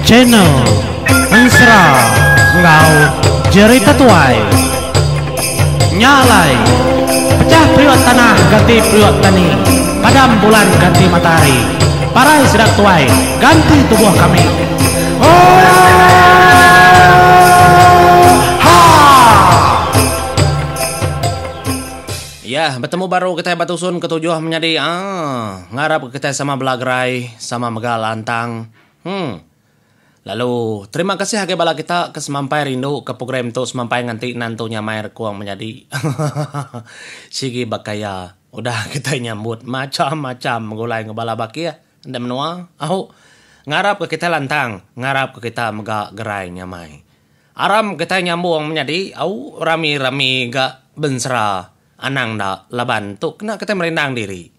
channel Mesra Ngau Jerita Tuai Nyalai Pecah priok tanah ganti priok tani, padam bulan ganti matahari, parai sedang tuai ganti tubuh kami. Oh, ha. Ya, bertemu baru kita batusun ketujuh menjadi ngarap kita sama belagrai sama megal lantang. Lalu terima kasih hake bala kita ke semampai rindu ke program tu semampai nganti nantunya mair kuang menjadi sigi bakaya udah kita nyambut macam-macam gulai ngebala baki ya anda menua ngarap ke kita lantang ngarap ke kita mega gerai nyamai aram kita nyambung menjadi rami-rami gak bensra anang dak laban tu kena kita merindang diri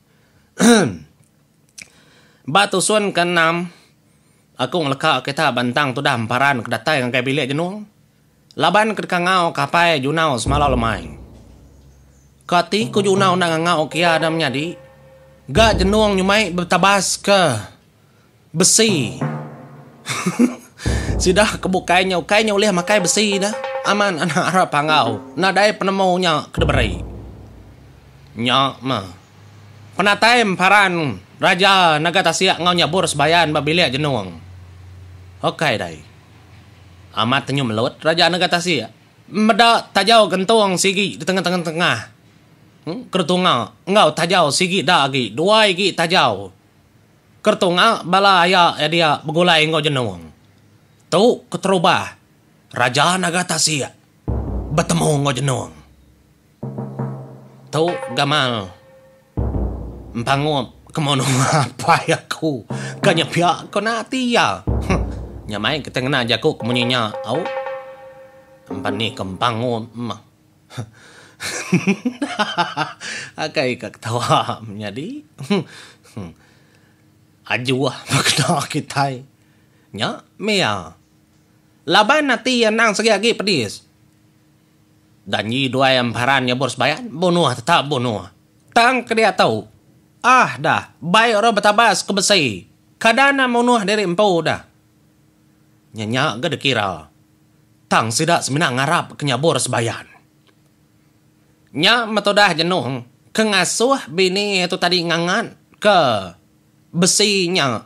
batu sun ke-6 aku ngeleka kita bantang tu dah hamparan kedatai dengan bilik jenuang. Laban ke ngau kapai junau semalau lemai. Kati ku junau nang ngau kia ada menjadi. Gak jenuang nyumai bertabas ke besi. Sidah kebukainya ulih makai besi dah. Aman anak Arab pangau. Nadai penemunya kedeberi. Nyak mah. Penatai hamparan Raja Nagatasiak ngau nyabur sebayan babiliak jenuang. Okey dai. Amat tenyum melut Raja Nagatasiak. Meda tajau gentong sigi di tengah-tengah. Kertunga ngau tajau sigi dah lagi. Dua lagi tajau. Kertunga bala aya dia begulai ngau jenuang. Tu keterubah Raja Nagatasiak bertemu ngau jenuang. Tu gamal empangup kemono apa ya ku kanya pihak ko nati ya nyamai kita ngena jaku kemunyinya empan ni kempang mah akai ketawa menjadi ajuah makna kita nya mea laban nati yang nang segi lagi pedis dan yi dua yang paran nyabur sebayan bunuh tetap bunuh tang ke dia tahu dah baik orang bertabas ke besi kadana bunuh dari empau dah nyanyak gak dekira tang sidak seminang ngarap kenyabur sebayan nya metodah jenuh kengasuh bini itu tadi ngangan ke besinya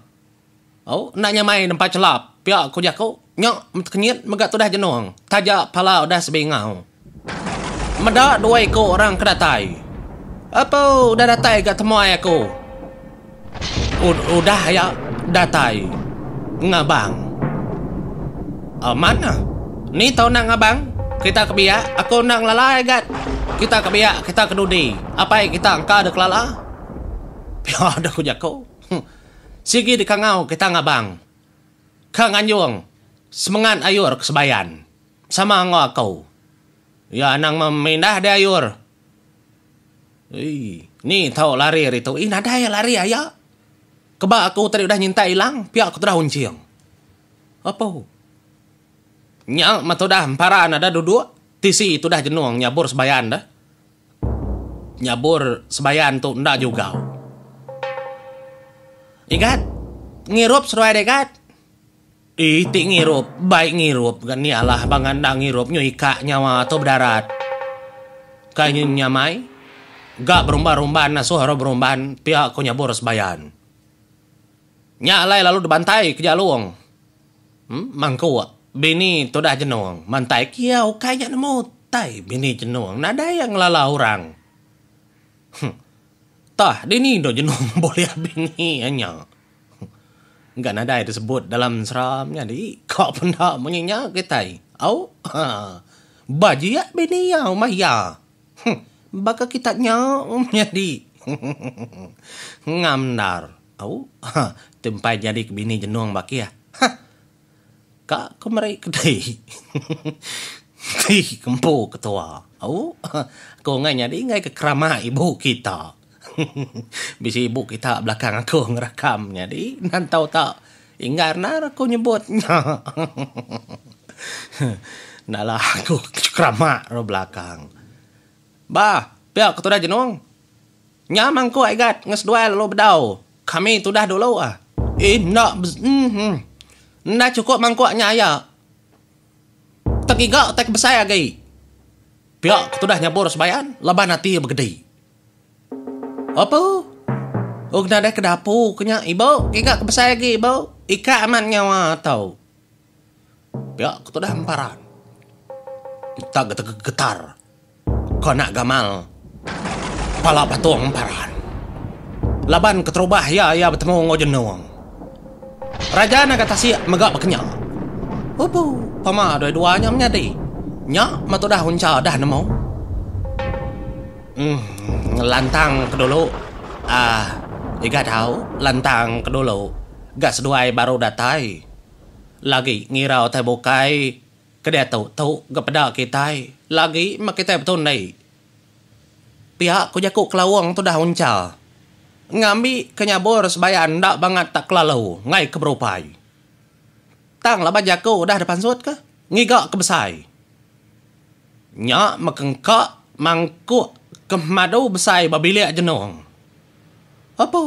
nak nyamai nempat celap pihak ku jaku nyak kenyit megat tu dah jenuh tajak pala udah sebingau medak dua ekor orang kedatai apa udah datai kat temuai aku udah ya datai ngabang mana? Ni tau nak ngabang? Kita kebiak, aku nak lalai gat. Kita kebiak, kita kedudi. Apa kita angka ada kelala? Pia ada kujaku. Sigi di kangau kita ngabang. Kang anjung, semangat ayur kesebayan. Sama ngau aku. Ya nang memindah dia ayur. Ni tau lari itu. Nada ya lari ayah. Keba aku tadi udah nyinta hilang, pia aku telah unciang. Apa? Nyak matu dah hamparan ada duduk tisi itu dah jenuang nyabur sebayan dah nyabur sebayan tu ndak juga ikat ngirup seruai dekat ti ngirup baik ngirup kan ni alah bangan dah ngirup nyu ika nyawa tu berdarat kayaknya nyamai gak berumban-rumban nasuh haro berumban pihak ku nyabur sebayan nyalai lalu dibantai ke jalung mangku bini tu dah jenuang mantai kiau kaya nemu tai bini jenuang nada yang lala orang tah dini do jenuang boleh bini hanya enggak nada itu disebut dalam seramnya di kau pernah menyenyak kita baji ya bini ya maya baka kita jadi ngamdar tempat jadi bini jenuang baki ya kak kemarin kedai kempu ketua aku nganya di ngai ke kerama ibu kita bisi ibu kita belakang aku ngerekamnya di nantau tak ingat nar aku nyebutnya nalah aku kerama ro belakang pihak ketua jenuang nyamang ku aigat nges duel lo bedau kami tu dah dulu nak Nda cukup mangkuaknya ayah. Tegiga tek besar lagi. Pihak tu dah nyabur sebayan, laban hati bergede. Apa? Og na dah ke dapur kenya ibu, giga ke besar lagi ibu. Ika aman nyawa tau. Pihak tu dah emparan. Tak getar. Kau nak gamal. Pala patung emparan. Laban keterubah ya bertemu ngojenong. Raja nak kata siap megak berkenyak. Opo, pama dua-duanya menyadi. Nyak matu dah hunca dah nemu. Lantang ke dulu. Iga tahu lantang ke dulu. Gas duai baru datai. Lagi ngirau tai bukai. Kedai tahu kepada kita. Lagi mak kita betul ni. Pihak ku jakuk kelawang tu dah hunca. Ngambi kenyabur sebayan dak banget tak kelalu. Ngai keberupai. Tang lah bajaku dah depan suat ke? Ngigak ke besai. Nyak makengkak mangkuk kemadu besai babiliak jenong. Apa?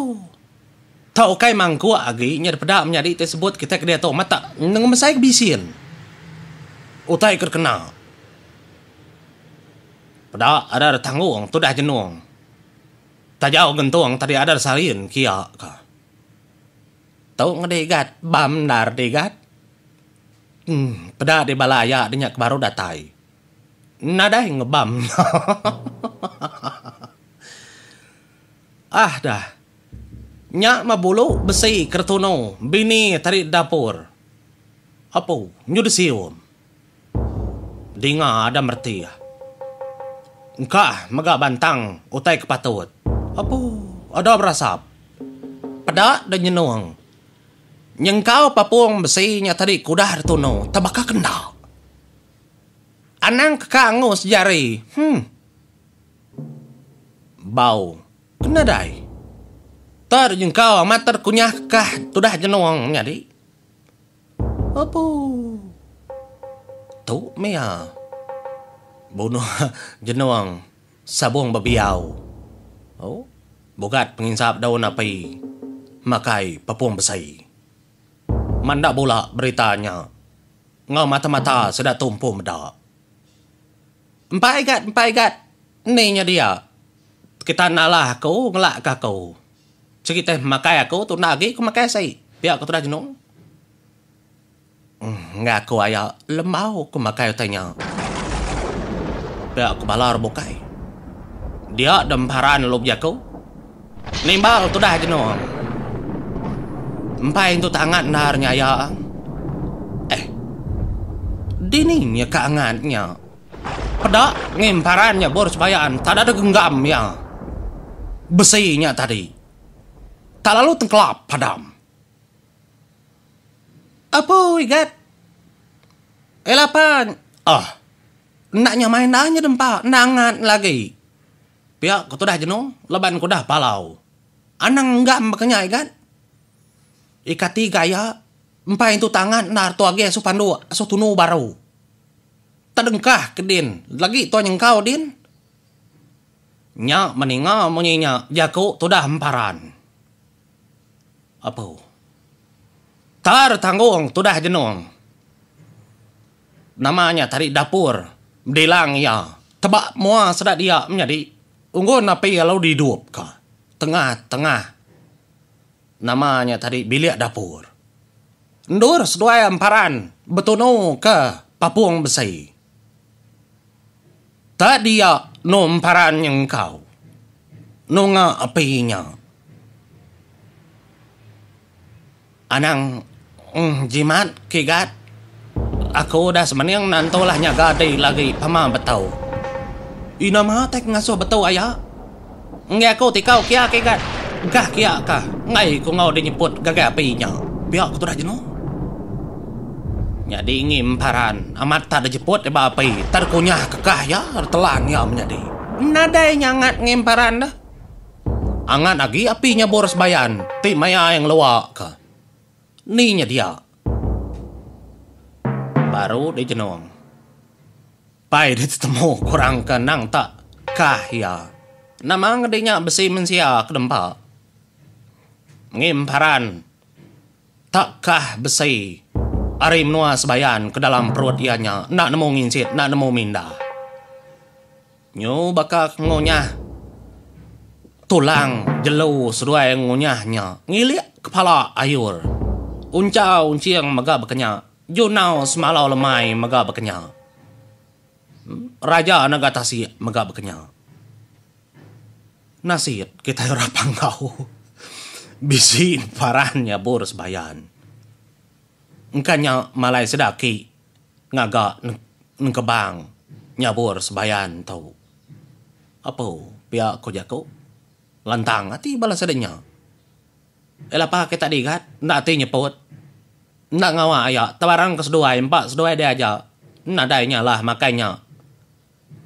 Tahu kai mangkuk lagi nya daripada menjadi tersebut kita kedai tahu mata nang besai kebisin. Utai kena. Pada ada tanggung tu dah jenong. Tak jauh gentung tadi ada salin kia ka. Tahu ngedegat bam dar degat. Pada di balaya dinyak baru datai. Nadai ngebam. Dah. Nyak mabulu besi kertono bini tarik dapur. Apa? Nyudisium. Dinga ada merti. Engkah megak bantang utai kepatut. Apa? Ada berasap. Pada dan nyenuang. Nyengkau papung besinya tadi kudah tuno tabaka kena. Anang kekangu sejari. Bau. Kena dai. Tar jengkau amat terkunyah kah tudah jenuang nyadi. Apa? Tu mea. Bunuh jenuang sabung babiau. Oh, bogat penginsap daun api. Makai papung besi. Manda pula beritanya. Ngau mata-mata sudah tumpu medak. Empai gat. Ninya dia. Kita nalah aku, ngelak ke aku. Cerita makai aku, tu lagi aku makai say. Biar aku tu dah jenung. Ngaku ayah lemau aku makai tanya. Biar aku balar bukai. Dia demparan lub jaku. Nimbal tu dah jenung. Empai itu tangan narnya ya. Dininya keangannya. Pada ngemparannya bor sebayaan. Tak ada genggam ya. Besinya tadi. Tak lalu tengkelap padam. Apa igat? Elapan. Naknya main aja dempa. Nangan lagi. Pihak kau tu dah jenuh. Leban kau dah palau. Anang enggak makanya igat. Ikati gaya. Empai itu tangan. Nar tu agi asu pandu. Asu tunu baru. Tadengkah ke din. Lagi tu nyengkau din. Nyak meninga munyinya. Jaku tu dah emparan. Apa? Tar tanggung tu dah jenung. Namanya tarik dapur. Dilang ya. Tebak mua sedak dia menjadi. Unggun api kalau didup ka. Tengah-tengah. Namanya tadi bilik dapur. Ndur sedua emparan. Betunu ke papung besi. Tak dia no emparan yang kau. Nunga apinya. Anang jimat kigat. Aku dah semenang nantolah nyaga day lagi pama betau. Ina matek ngasuh betau ayah. Nggak aku tikau kia kigat. Gah kia kah. Ngai ku ngau dinyeput gaga apinya. Biar aku tu dah jenuh. Jadi ngimparan. Amat tak ada jeput ya api. Terkunyah kekah ya. Telan ya menjadi. Nadai nyangat ngimparan dah. Angat lagi apinya boros bayan. Ti maya yang luak kah. Ninya dia. Baru dia jenong. Pai dia ketemu kurang kenang tak kah ya. Nama ngedinya besi mensia kedempa. Ngimparan. Tak kah besi. Ari menua sebayan ke dalam perut ianya, nak nemu nginsit, nak nemu minda. Nyu bakal ngunyah tulang jelu seruai ngunyahnya, ngilik kepala ayur. Uncau unciang maga bekenya, junau semalau lemai maga bekenya. Raja nagatasi maga bekenya. Nasit kita rapang kau. Bisi parannya boros bayan. Engkanya malai sedaki ngaga nengkebang nyabur sebayan tau. Apa pihak ko jako? Lantang ati balas adanya. Elapa kita digat, ndak ati nyepot. Ndak ngawa aya, tabarang keseduai, empat seduai dia aja. Ndak dainya lah makanya.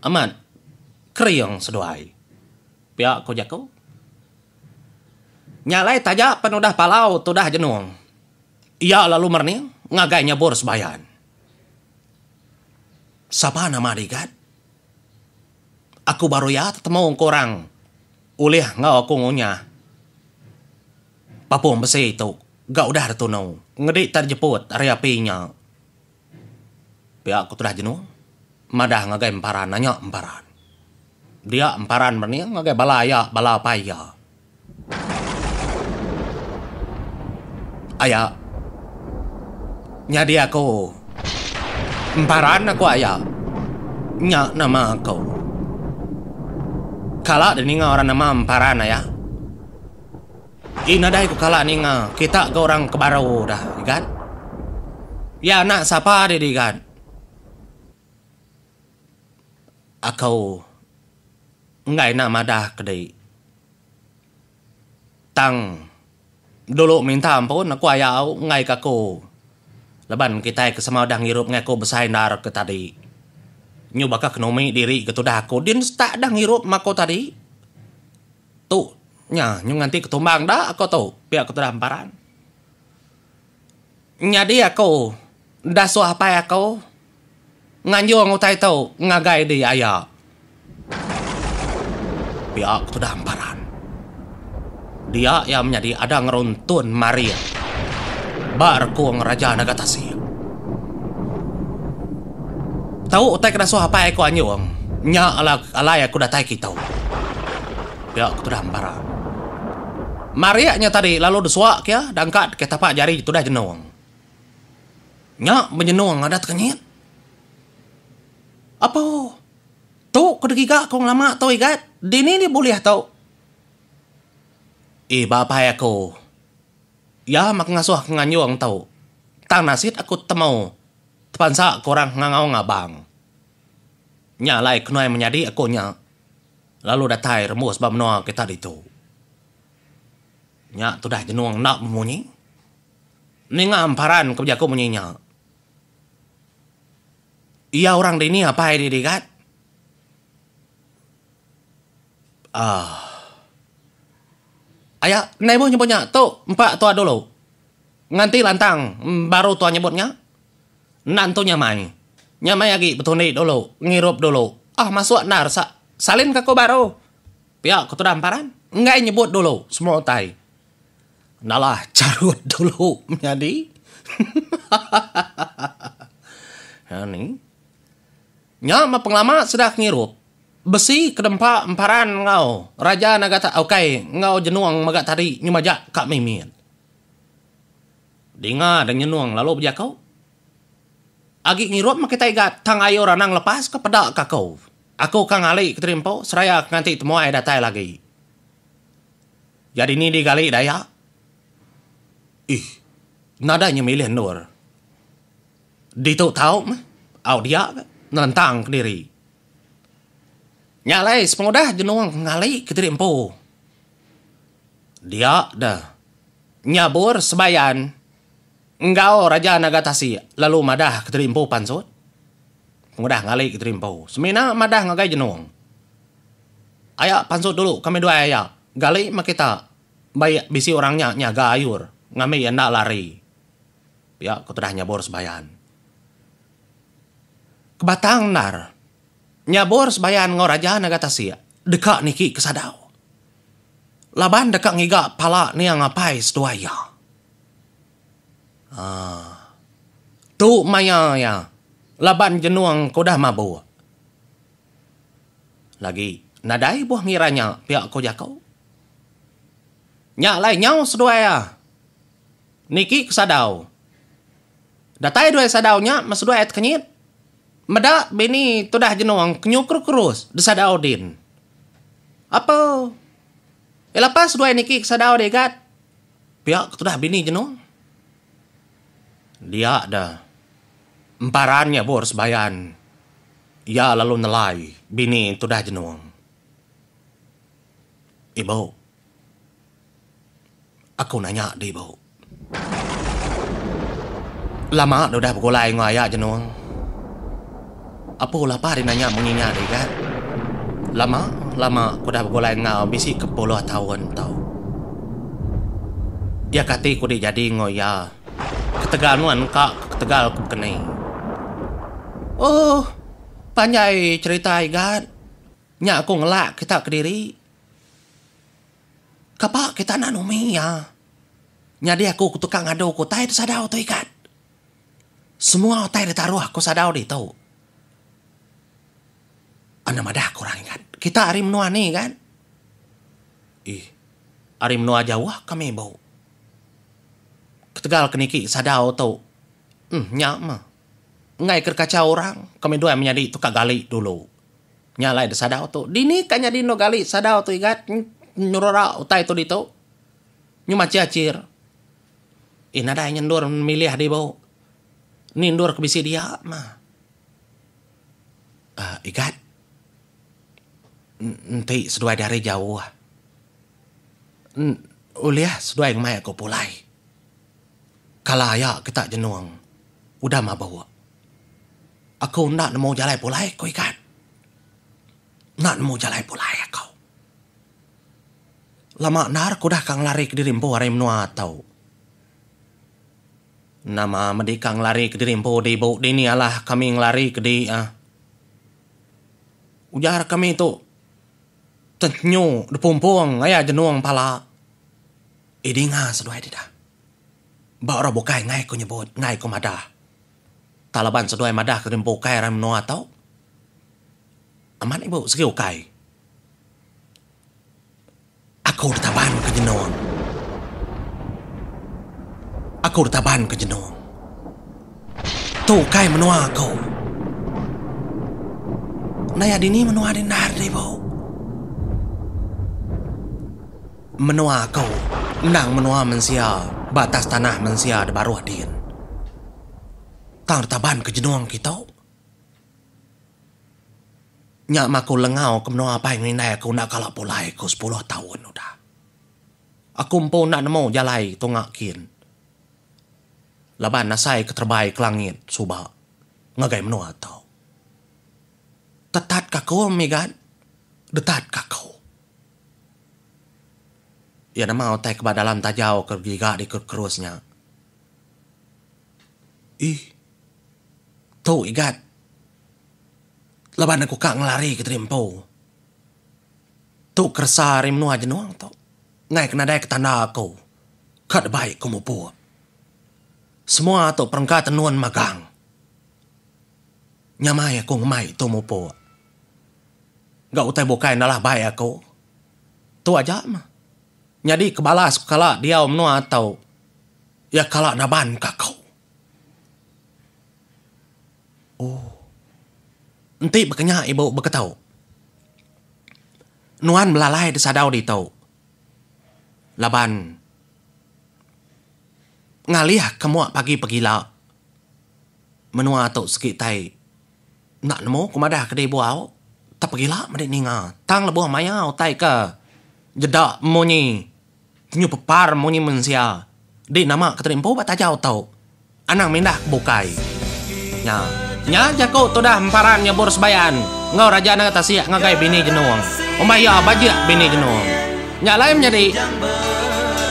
Aman, kriang seduai. Pihak ko jako? Nyalai tajak penudah palau tudah jenuang. Ia lalu merning, ngagainya bor sebayan. Siapa nama digat? Aku baru ya ketemu korang. Ulih ngau aku ngunyah. Papung besi itu, gak udah tunau. Ngedik terjeput area apinya. Pihak aku tudah jenuh. Madah ngagai emparan, nanya emparan. Dia emparan merning, ngagai balaya, balapaya. Ayah, nyadi aku. Emparan aku ayah. Nyak nama aku. Kala deninga orang nama emparan ayah. Inadai ku kala ninga. Kita ke orang kebaru dah, kan? Ya nak siapa dia kan? Aku ngai nama dah kedai. Tang dulu minta ampun aku ayah ngai kaku. Leban kita ke sama dah ngirup ngai ko besai nar ke tadi. Nyu baka kenomi diri ke tudah aku din tak dah ngirup mako tadi. Tu nya nyu nganti ketumbang dah aku tu pihak ke tudah emparan. Nyadi aku dah so apa aku nganjung utai tu ngagai di ayah. Pihak ke tudah emparan. Dia yang menjadi ada ngeruntun Maria. Barkuang Raja Nagatasi. Tahu utai kena so apa aku anyong. Nya alay aku datai kita. Ya aku tuh hampara. Maria nya tadi lalu desuak ya dangkat ke tapak jari itu dah jenuang. Nya menjenuang ada kenyit. Apa? Tuh kedegiga kong lama tau igat. Dini ni boleh tau. Bapak aku. Ya mak ngasuh nganyuang tau. Tang nasit aku temau. Tepansa korang ngangau ngabang. Nyalai kenai menyadi aku nya. Lalu datai remus bamnoa kita itu. Nya tu dah jenuang nak memunyi. Ninga amparan kebijaku munyinya. Ia orang dini apa ini digat? Ayah, naibu nyebutnya, tu, empat tua dulu. Nganti lantang, baru tua nyebutnya. Nantu nyamai. Nyamai lagi, betuni dulu, ngirup dulu. Masuk nar, salin ke baru. Pihak aku tuh damparan, enggak nyebut dulu, semua utai. Nalah, carut dulu, menjadi. Ini. Nyama penglama sudah ngirup. Besi kedempa emparan ngau. Raja nagata okay, ngau jenuang magat tadi nyumajak kak mimin. Dinga dan jenuang lalu berjakau. Agi ngirup makita igat tang ayo ranang lepas ke pedak kakau. Aku kang ali keterimpo seraya nganti temu ay datai lagi. Jadi ni digali daya. Nadanya milih nur. Dito tahu mah. Au dia nentang ke diri. Nyalai sepengudah jenuang ngali keterimpo. Dia dah. Nyabur sebayan. Engkau Raja Nagatasi lalu madah keterimpo pansut. Pengudah ngali keterimpo. Semina madah ngagai jenuang. Ayak pansut dulu kami dua ayak. Gali makita. Baik bisi orangnya nyaga ayur. Ngami enda lari. Ya ketudah nyabur sebayan. Kebatang nar. Nyabor sebayan ngau Raja Nagatasi. Dekak niki kesadau. Laban dekak ngiga pala ni yang ngapai seduaya. Tu maya ya. Laban jenuang ko dah mabu. Lagi nadai buah ngiranya pihak ko jakau. Nyak lai nyau sedua ya. Niki kesadau. Datai dua sadau nya mas dua et kenyit. Meda bini tu dah jenuang kenyukur kurus desadau din. Apa? Lepas dua niki kesadau degat. Pihak tu dah bini jenuang. Dia dah. Emparannya bors bayan. Ya lalu nelai. Bini tu dah jenuang. Ibu. Aku nanya di ibu. Lama dah bergolai ngaya jenuang. Apa lapar dia nanya menyinya dia kan? Lama aku dah bergolai ngau bisi ke 10 tahun tau. Dia kata aku dia jadi ngoya. Ketegaluan kak ketegal aku kenai. Oh, panjai cerita igat. Nyak aku ngelak kita ke diri. Kapak kita nak numi ya. Nyadi aku tukang ngadu aku tay sadau tu ikat. Semua tay ditaruh aku sadau di tau. Ana madah kurang ingat. Kita hari menua ni kan. Hari menua jauh kami bau. Ketegal keniki sadau tau. Nyak mah. Ngai kerkaca orang. Kami dua menjadi tukang gali dulu. Nyalai de sadau tu. Dini kan jadi no gali sadau tu ikat. Nyurora utai tu dito. Nyuma cacir. Nada nyendur milih di bau. Nindur ke bisi dia mah. Ikat. Nanti seduai dari jauh. Uliah seduai kemai aku pulai. Kalaya kita jenuang. Udah mah bawa. Aku nak nemu jalai pulai kau ikat. Nak nemu jalai pulai kau. Lama nar aku dah kang lari ke dirimpo hari menua tau. Nama medikang lari ke dirimpo di bau dini alah kami ngelari ke di ujar kami tu tenyu depumpung ayah jenuang pala. Idinga seduai dia. Bawa bukai ngai ko nyebut ngai ko madah. Talaban seduai madah ke dirimpo kai ram noa tau. Aman ibu segi ukai. Aku ditaban ke jenuang. Aku ditaban ke jenuang. Tu kai menua aku. Naya dini menua di nar di bau. Menua aku. Nang menua mensia. Batas tanah mensia di baru adin. Tang ditaban ke jenuang kita. Nyak maku lengau ke menua apa yang nai aku nak kalak pulai aku 10 tahun udah. Aku pun nak nemu jalai tu ngakin. Laban nasai keterbaik ke langit subah. Ngagai menua tau. Tetat kaku megan. Detat kaku. Ya nama otai ke dalam tajau ke giga di kerusnya. Tu igat. Laban aku kak ngelari ke terimpo. Tu kersa rim menua jenuang tau. Ngai kena dai ke tanda aku. Kat baik kamu buat. Semua tu perangkat tenuan magang. Nyamai aku ngemai tu mupo. Gak utai bukai nalah baik aku. Tu aja mah. Jadi kebalas kala dia menua atau. Ya kala naban kakau. Nanti bekenya ibu beketau. Nuan melalai di sadau di tau. Laban. Ngalih kamu pagi pagila. Menua atau sekitai. Nak nemu kumadah kedai buau. Tak pagila medik ninga. Tang lebuh maya utai ke. Jedak monyi. Nyu pepar monyi mensia. Di nama keterimpo batajau tau. Anang mindah bukai. Nya jako tu dah emparan nya bors bayan. Ngau raja na kata siak ngagai bini jenuang. Omaya bajia bini jenuang. Nya lain jadi.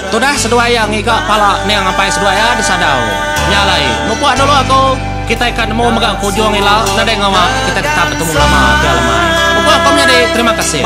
Tu dah seduaya ngiga pala neang ngapai seduaya disadau. Nya lain. Mupuak dulu aku. Kita ikan nemu megang kujung ila. Nada ngawa kita bertemu lama. Mupuak kau jadi. Terima kasih.